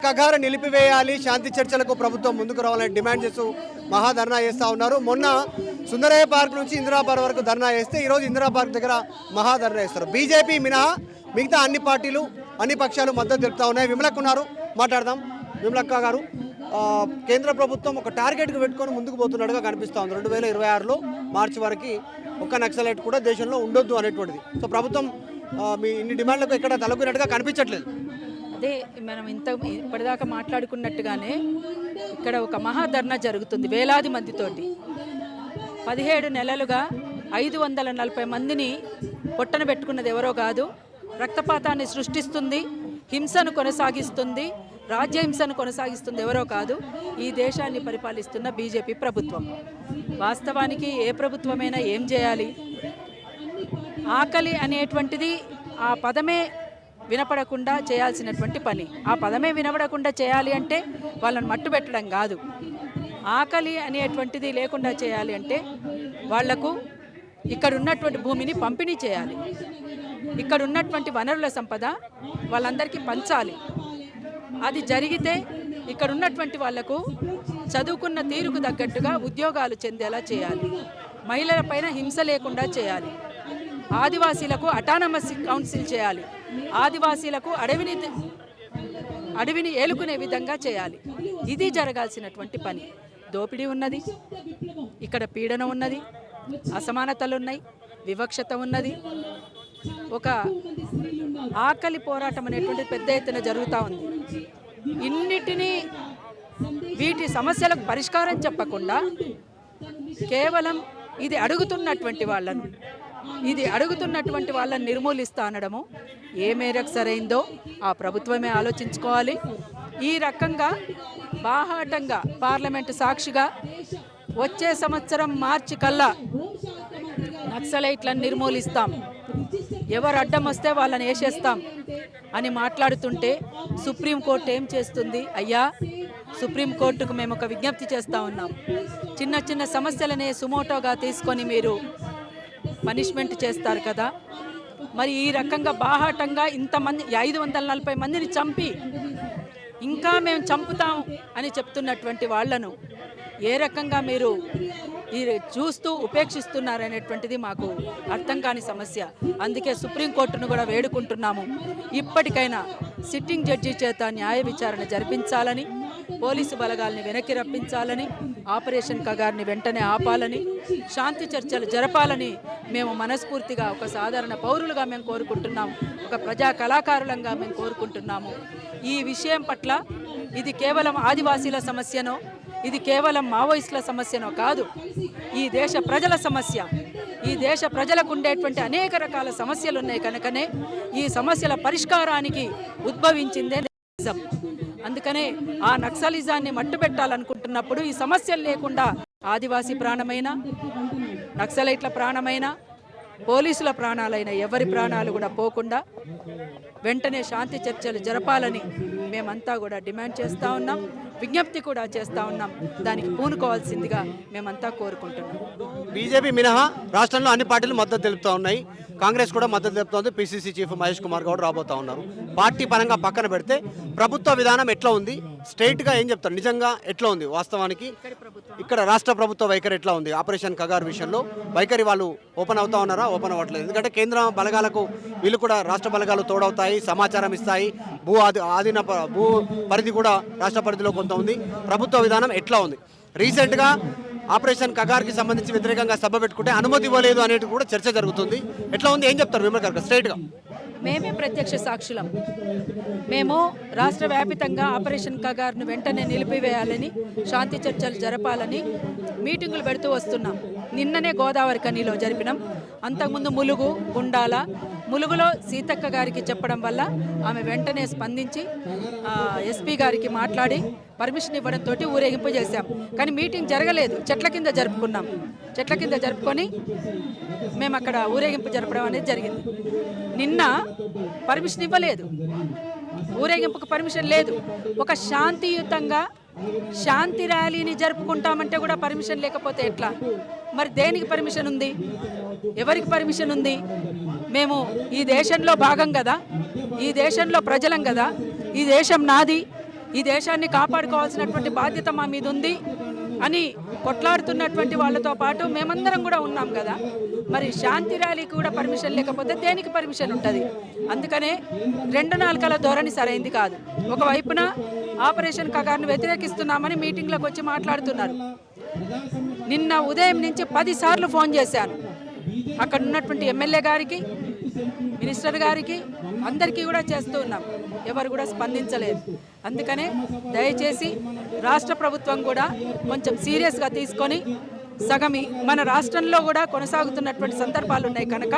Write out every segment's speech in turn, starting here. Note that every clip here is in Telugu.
కగారు నిలిపివేయాలి, శాంతి చర్చలకు ప్రభుత్వం ముందుకు రావాలని డిమాండ్ చేస్తూ మహాధర్నా చేస్తూ ఉన్నారు. మొన్న సుందరయ్య పార్క్ నుంచి ఇందిరా పార్క్ వరకు ధర్నా చేస్తే ఈరోజు ఇందిరా పార్క్ దగ్గర మహాధర్నా చేస్తారు. బీజేపీ మినహా మిగతా అన్ని పార్టీలు అన్ని పక్షాలు మద్దతు తెలుపుతా ఉన్నాయి. విమలక్క ఉన్నారు, మాట్లాడదాం. విమలక్క గారు, కేంద్ర ప్రభుత్వం ఒక టార్గెట్కి పెట్టుకొని ముందుకు పోతున్నట్టుగా కనిపిస్తూ ఉంది. 2026లో మార్చి వరకు ఒక్క నక్సలైట్ కూడా దేశంలో ఉండొద్దు అనేటువంటిది. సో ప్రభుత్వం మీ ఇన్ని డిమాండ్లకు ఎక్కడ తలగినట్టుగా కనిపించట్లేదు. అదే మనం ఇప్పటిదాకా మాట్లాడుకున్నట్టుగానే ఇక్కడ ఒక మహాధర్నా జరుగుతుంది వేలాది మందితోటి. 17 నెలలుగా 540 మందిని పొట్టన పెట్టుకున్నది ఎవరో కాదు. రక్తపాతాన్ని సృష్టిస్తుంది, హింసను కొనసాగిస్తుంది, రాజ్యహింసను కొనసాగిస్తుంది ఎవరో కాదు, ఈ దేశాన్ని పరిపాలిస్తున్న బీజేపీ ప్రభుత్వం. వాస్తవానికి ఏ ప్రభుత్వమైనా ఏం చేయాలి? ఆకలి అనేటువంటిది ఆ పదమే వినపడకుండా చేయాల్సినటువంటి పని. ఆ పదమే వినపడకుండా చేయాలి అంటే వాళ్ళని మట్టు పెట్టడం కాదు. ఆకలి అనేటువంటిది లేకుండా చేయాలి అంటే వాళ్లకు ఇక్కడ ఉన్నటువంటి భూమిని పంపిణీ చేయాలి, ఇక్కడ ఉన్నటువంటి వనరుల సంపద వాళ్ళందరికీ పంచాలి. అది జరిగితే ఇక్కడ ఉన్నటువంటి వాళ్లకు చదువుకున్న తీరుకు తగ్గట్టుగా ఉద్యోగాలు చెందేలా చేయాలి, మహిళల పైన హింస లేకుండా చేయాలి, ఆదివాసీలకు అటానమస్ కౌన్సిల్ చేయాలి, ఆదివాసీలకు అడవిని ఏలుకునే విధంగా చేయాలి. ఇది జరగాల్సినటువంటి పని. దోపిడీ ఉన్నది, ఇక్కడ పీడన ఉన్నది, అసమానతలు ఉన్నాయి, వివక్షత ఉన్నది. ఒక ఆకలి పోరాటం అనేటువంటి పెద్ద ఎత్తున జరుగుతూ ఉంది. వీటి సమస్యలకు పరిష్కారం చెప్పకుండా కేవలం ఇది అడుగుతున్నటువంటి వాళ్ళను నిర్మూలిస్తా అనడము ఏ మేరకు సరైందో ఆ ప్రభుత్వమే ఆలోచించుకోవాలి. ఈ రకంగా బాహాటంగా పార్లమెంటు సాక్షిగా వచ్చే సంవత్సరం మార్చి కల్లా నక్సలైట్లను నిర్మూలిస్తాం, ఎవరు అడ్డం వస్తే వాళ్ళని వేసేస్తాం అని మాట్లాడుతుంటే సుప్రీంకోర్టు ఏం చేస్తుంది? అయ్యా, సుప్రీంకోర్టుకు మేము ఒక విజ్ఞప్తి చేస్తూ ఉన్నాం. చిన్న చిన్న సమస్యలనే సుమోటోగా తీసుకొని మీరు పనిష్మెంట్ చేస్తారు కదా, మరి ఈ రకంగా బాహాటంగా ఇంతమంది 540 మందిని చంపి ఇంకా మేము చంపుతాం అని చెప్తున్నటువంటి వాళ్లను ఏ రకంగా మీరు చూస్తూ ఉపేక్షిస్తున్నారనేటువంటిది మాకు అర్థం కాని సమస్య. అందుకే సుప్రీంకోర్టును కూడా వేడుకుంటున్నాము, ఇప్పటికైనా సిట్టింగ్ జడ్జి చేత న్యాయ విచారణ జరిపించాలని, పోలీసు బలగాల్ని వెనక్కి రప్పించాలని, ఆపరేషన్ కగార్ని వెంటనే ఆపాలని, శాంతి చర్చలు జరపాలని మేము మనస్ఫూర్తిగా ఒక సాధారణ పౌరులుగా మేము కోరుకుంటున్నాము, ఒక ప్రజా కళాకారులంగా మేము కోరుకుంటున్నాము. ఈ విషయం పట్ల ఇది కేవలం ఆదివాసీల సమస్యనో, ఇది కేవలం మావోయిస్టుల సమస్యనో కాదు, ఈ దేశ ప్రజల సమస్య. ఈ దేశ ప్రజలకు ఉండేటువంటి అనేక రకాల సమస్యలు ఉన్నాయి కనుకనే ఈ సమస్యల పరిష్కారానికి ఉద్భవించిందే నక్సలిజం. అందుకనే ఆ నక్సలిజాన్ని మట్టుబెట్టాలనుకుంటున్నప్పుడు ఈ సమస్యలు లేకుండా ఆదివాసీ ప్రాణమైన, నక్సలైట్ల ప్రాణమైన, పోలీసుల ప్రాణాలైన ఎవరి ప్రాణాలు కూడా పోకుండా వెంటనే శాంతి చర్చలు జరపాలని మేమంతా కూడా డిమాండ్ చేస్తూ ఉన్నాం, విజ్ఞప్తి కూడా చేస్తూ ఉన్నాం. దానికి పూనుకోవాల్సిందిగా మేమంతా కోరుకుంటున్నాం. బీజేపీ మినహా రాష్ట్రంలో అన్ని పార్టీలు మద్దతు తెలుపుతూ ఉన్నాయి. కాంగ్రెస్ కూడా మద్దతు తెలుపుతోంది. పీసీసీ చీఫ్ మహేష్ కుమార్ గౌడ్ రాబోతూ ఉన్నారు. పార్టీ పరంగా పక్కన పెడితే ప్రభుత్వ విధానం ఎట్లా ఉంది, స్ట్రైట్గా ఏం చెప్తారు, నిజంగా ఎట్లా ఉంది వాస్తవానికి? ఇక్కడ రాష్ట్ర ప్రభుత్వ వైఖరి ఎట్లా ఉంది? ఆపరేషన్ కగార్ విషయంలో వైఖరి వాళ్ళు ఓపెన్ అవుతా ఉన్నారా? ఓపెన్ అవ్వట్లేదు. ఎందుకంటే కేంద్ర బలగాలకు వీళ్ళు కూడా రాష్ట్ర బలగాలు తోడవుతాయి, సమాచారం ఇస్తాయి, భూ పరిధి కూడా రాష్ట్ర పరిధిలో కొంత ఉంది. ప్రభుత్వ విధానం ఎట్లా ఉంది? రీసెంట్గా ఆపరేషన్ కగార్కి సంబంధించి వ్యతిరేకంగా సభ పెట్టుకుంటే అనుమతి ఇవ్వలేదు అనేది కూడా చర్చ జరుగుతుంది. ఎట్లా ఉంది, ఏం చెప్తారు విమల్ గారు స్ట్రైట్గా? మేమే ప్రత్యక్ష సాక్షులం. మేము రాష్ట్ర వ్యాపితంగా ఆపరేషన్ కగార్ను వెంటనే నిలిపివేయాలని, శాంతి చర్చలు జరపాలని మీటింగులు పెడుతూ వస్తున్నాం. నిన్ననే గోదావరి కనిలో జరిపినాం. అంతకుముందు ములుగు, గుండాల, ములుగులో సీతక్క గారికి చెప్పడం వల్ల ఆమె వెంటనే స్పందించి ఎస్పీ గారికి మాట్లాడి పర్మిషన్ ఇవ్వడంతో ఊరేగింపు చేశాం. కానీ మీటింగ్ జరగలేదు, చెట్ల కింద జరుపుకున్నాం. చెట్ల కింద జరుపుకొని మేము అక్కడ ఊరేగింపు జరపడం అనేది జరిగింది. నిన్న పర్మిషన్ ఇవ్వలేదు, ఊరేగింపుకు పర్మిషన్ లేదు. ఒక శాంతియుతంగా శాంతి ర్యాలీని జరుపుకుంటామంటే కూడా పర్మిషన్ లేకపోతే ఎట్లా? మరి దేనికి పర్మిషన్ ఉంది? ఎవరికి పర్మిషన్ ఉంది? మేము ఈ దేశంలో భాగం కదా, ఈ దేశంలో ప్రజలం కదా, ఈ దేశం నాది, ఈ దేశాన్ని కాపాడుకోవాల్సినటువంటి బాధ్యత మా మీద ఉంది అని కొట్లాడుతున్నటువంటి వాళ్ళతో పాటు మేమందరం కూడా ఉన్నాం కదా. మరి శాంతి ర్యాలీకి కూడా పర్మిషన్ లేకపోతే దేనికి పర్మిషన్ ఉంటుంది? అందుకనే 2 నాలుకల ధోరణి సరైంది కాదు. ఒకవైపున ఆపరేషన్ కగార్ను వ్యతిరేకిస్తున్నామని మీటింగ్లోకి వచ్చి మాట్లాడుతున్నారు. నిన్న ఉదయం నుంచి 10 సార్లు ఫోన్ చేశాను అక్కడ ఉన్నటువంటి ఎమ్మెల్యే గారికి, మినిస్టర్ గారికి, అందరికీ కూడా చేస్తూ ఉన్నాం. ఎవరు కూడా స్పందించలేదు. అందుకనే దయచేసి రాష్ట్ర ప్రభుత్వం కూడా కొంచెం సీరియస్గా తీసుకొని సగం మన రాష్ట్రంలో కూడా కొనసాగుతున్నటువంటి సందర్భాలు ఉన్నాయి కనుక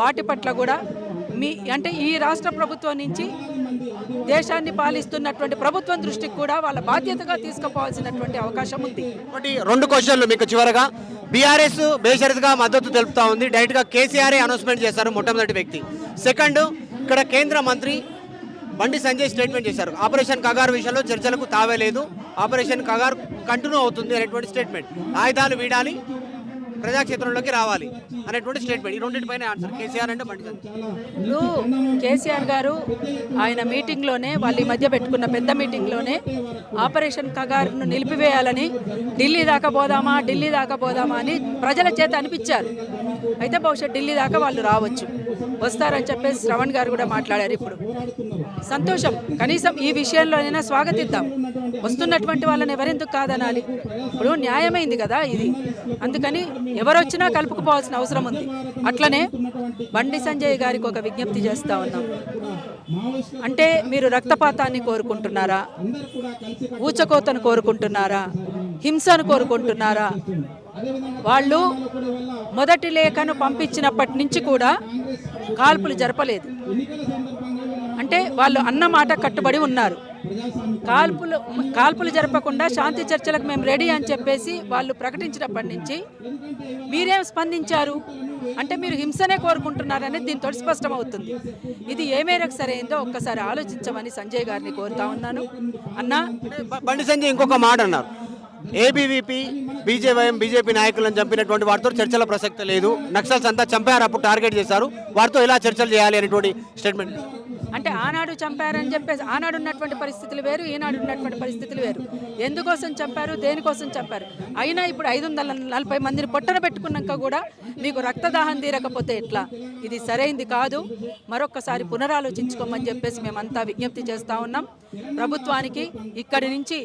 వాటి పట్ల కూడా అంటే ఈ రాష్ట్ర ప్రభుత్వం నుంచి దేశాన్ని పాలిస్తున్నటువంటి ప్రభుత్వం దృష్టికి కూడా వాళ్ళ బాధ్యతగా తీసుకుపోవాల్సినటువంటి అవకాశం ఉంది. ఒకటి 2 క్వశ్చన్లు మీకు చివరగా. బీఆర్ఎస్ బేషరతుగా మద్దతు తెలుపుతా ఉంది. డైరెక్ట్గా కేసీఆర్ అనౌన్స్మెంట్ చేశారు మొట్టమొదటి వ్యక్తి. సెకండ్, ఇక్కడ కేంద్ర మంత్రి బండి సంజయ్ స్టేట్మెంట్ చేశారు. ఆపరేషన్ కగార్ విషయంలో చర్చలకు తావేలేదు, ఆపరేషన్ కగార్ కంటిన్యూ అవుతుంది అనేటువంటి స్టేట్మెంట్. ఆయుధాలు వీడాలి, ప్రజాక్షేత్రంలోకి రావాలి అనేటువంటి స్టేట్మెంట్. ఈ రెండింటిపైన ఆన్సర్ కేసీఆర్ అంటే బండి సంజయ్. ఇప్పుడు కేసీఆర్ గారు ఆయన మీటింగ్లోనే, వాళ్ళు ఈ మధ్య పెట్టుకున్న పెద్ద మీటింగ్లోనే ఆపరేషన్ కగార్ను నిలిపివేయాలని ఢిల్లీ దాకా పోదామా అని ప్రజల చేత అనిపించారు. అయితే బహుశా ఢిల్లీ దాకా వాళ్ళు రావచ్చు, వస్తారని చెప్పేసి శ్రవణ్ గారు కూడా మాట్లాడారు. ఇప్పుడు సంతోషం, కనీసం ఈ విషయంలోనైనా స్వాగతిద్దాం. వస్తున్నటువంటి వాళ్ళని ఎవరెందుకు కాదనాలి? ఇప్పుడు న్యాయమైంది కదా ఇది. అందుకని ఎవరొచ్చినా కలుపుకుపోవాల్సిన అవసరం ఉంది. అట్లనే బండి సంజయ్ గారికి ఒక విజ్ఞప్తి చేస్తూ ఉన్నాం. అంటే మీరు రక్తపాతాన్ని కోరుకుంటున్నారా, ఊచకోతను కోరుకుంటున్నారా, హింసను కోరుకుంటున్నారా? వాళ్ళు మొదటి లేఖను పంపించినప్పటి నుంచి కూడా కాల్పులు జరపలేదు. అంటే వాళ్ళు అన్న మాట కట్టుబడి ఉన్నారు. కాల్పులు జరపకుండా శాంతి చర్చలకు మేము రెడీ అని చెప్పేసి వాళ్ళు ప్రకటించినప్పటి నుంచి మీరేం స్పందించారు? అంటే మీరు హింసనే కోరుకుంటున్నారనేది దీంతో స్పష్టమవుతుంది. ఇది ఏ మేరకు సరైందో ఒక్కసారి ఆలోచించమని సంజయ్ గారిని కోరుతా ఉన్నాను. అన్నా, బండి సంజయ్ ఇంకొక మాట అన్నారు. ఏబీవీపీ, బీజేపీ నాయకులను చంపినటువంటి వారితో చర్చల ప్రసక్తి లేదు, నక్సల్స్ అంతా చంపారు, అప్పుడు టార్గెట్ చేశారు, వారితో ఎలా చర్చలు చేయాలి అనేటువంటి స్టేట్మెంట్. అంటే ఆనాడు చంపారని చెప్పేసి, ఆనాడు ఉన్నటువంటి పరిస్థితులు వేరు, ఈనాడు ఉన్నటువంటి పరిస్థితులు వేరు. ఎందుకోసం చంపారు, దేనికోసం చంపారు? అయినా ఇప్పుడు 540 మందిని పొట్టన పెట్టుకున్నాక కూడా మీకు రక్తదాహం తీరకపోతే ఎట్లా? ఇది సరైంది కాదు. మరొక్కసారి పునరాలోచించుకోమని చెప్పేసి మేమంతా విజ్ఞప్తి చేస్తూ ఉన్నాం ప్రభుత్వానికి. ఇక్కడి నుంచి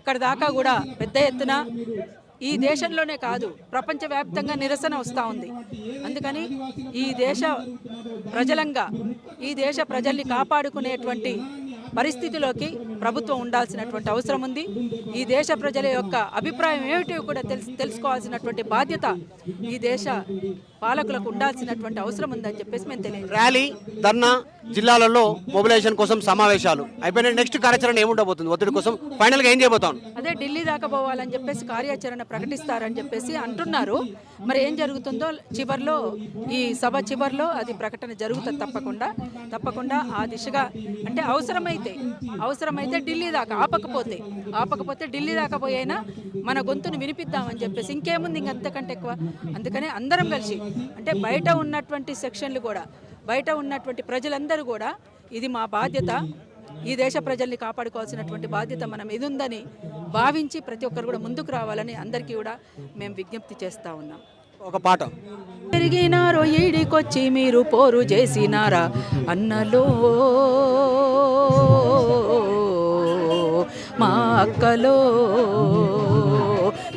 అక్కడి దాకా కూడా పెద్ద ఎత్తున ఈ దేశంలోనే కాదు ప్రపంచవ్యాప్తంగా నిరసన వస్తూ ఉంది. అందుకని ఈ దేశ ప్రజలంగా ఈ దేశ ప్రజల్ని కాపాడుకునేటువంటి పరిస్థితిలోకి ప్రభుత్వం ఉండాల్సినటువంటి అవసరం ఉంది. ఈ దేశ ప్రజల యొక్క అభిప్రాయం ఏమిటో కూడా తెలుసుకోవాల్సినటువంటి బాధ్యత ఈ దేశ పాలకులకు ఉండాల్సినటువంటి అవసరం ఉందని చెప్పేసి మేము తెలియదు. ర్యాలీ, ధర్నా, జిల్లాలలో మొబిలైజేషన్ కోసం సమావేశాలు అయిపోయిన నెక్స్ట్ కార్యాచరణ ఏముండబోతుంది? ఒత్తిడి కోసం ఫైనల్గా ఏం చేయబోతాం? అదే ఢిల్లీ దాకా పోవాలని చెప్పేసి కార్యాచరణ ప్రకటిస్తారని చెప్పేసి అంటున్నారు. మరి ఏం జరుగుతుందో చివర్లో, ఈ సభ చివర్లో అది ప్రకటన జరుగుతుంది తప్పకుండా ఆ దిశగా. అంటే అవసరమైతే ఢిల్లీ దాకా, ఆపకపోతే ఢిల్లీ దాకా పోయినా మన గొంతును వినిపిద్దామని చెప్పేసి. ఇంకేముంది ఇంకంతకంటే ఎక్కువ? అందుకనే అందరం కలిసి, అంటే బయట ఉన్నటువంటి సెక్షన్లు కూడా, బయట ఉన్నటువంటి ప్రజలందరూ కూడా ఇది మా బాధ్యత, ఈ దేశ ప్రజల్ని కాపాడుకోవాల్సినటువంటి బాధ్యత మన మీద ఉందని భావించి ప్రతి ఒక్కరు కూడా ముందుకు రావాలని అందరికీ కూడా మేము విజ్ఞప్తి చేస్తూ ఉన్నాం. ఒక పాట. పెరిగినారో ఈడికొచ్చి మీరు పోరు చేసినారా అన్నలో, మా అక్కలో,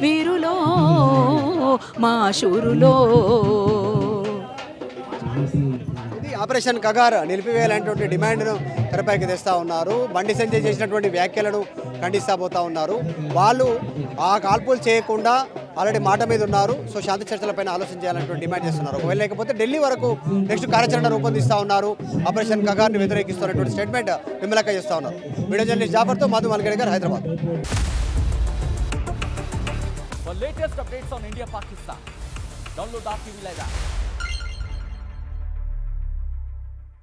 వీరులో, మా శూరులో. ఆపరేషన్ కగార్ నిలిపివేయాలనేటువంటి డిమాండ్ను తెరపైకి తెస్తూ ఉన్నారు. బండి సంజయ్ చేసినటువంటి వ్యాఖ్యలను ఖండిస్తూ పోతా ఉన్నారు. వాళ్ళు ఆ కాల్పులు చేయకుండా ఆల్రెడీ మాట మీద ఉన్నారు. సో శాంతి చర్చలపైన ఆలోచన చేయాలనేటువంటి డిమాండ్ చేస్తున్నారు. ఒకవేళ లేకపోతే ఢిల్లీ వరకు నెక్స్ట్ కార్యాచరణ రూపొందిస్తూ ఉన్నారు. ఆపరేషన్ కగార్ని వ్యతిరేకిస్తున్నటువంటి స్టేట్మెంట్ విమలక చేస్తూ ఉన్నారు. వీడియో జర్నలిస్ట్ జాఫర్తో మధు మల్గడి గారు, Hyderabad. For latest updates on India Pakistan, download our TV Live app.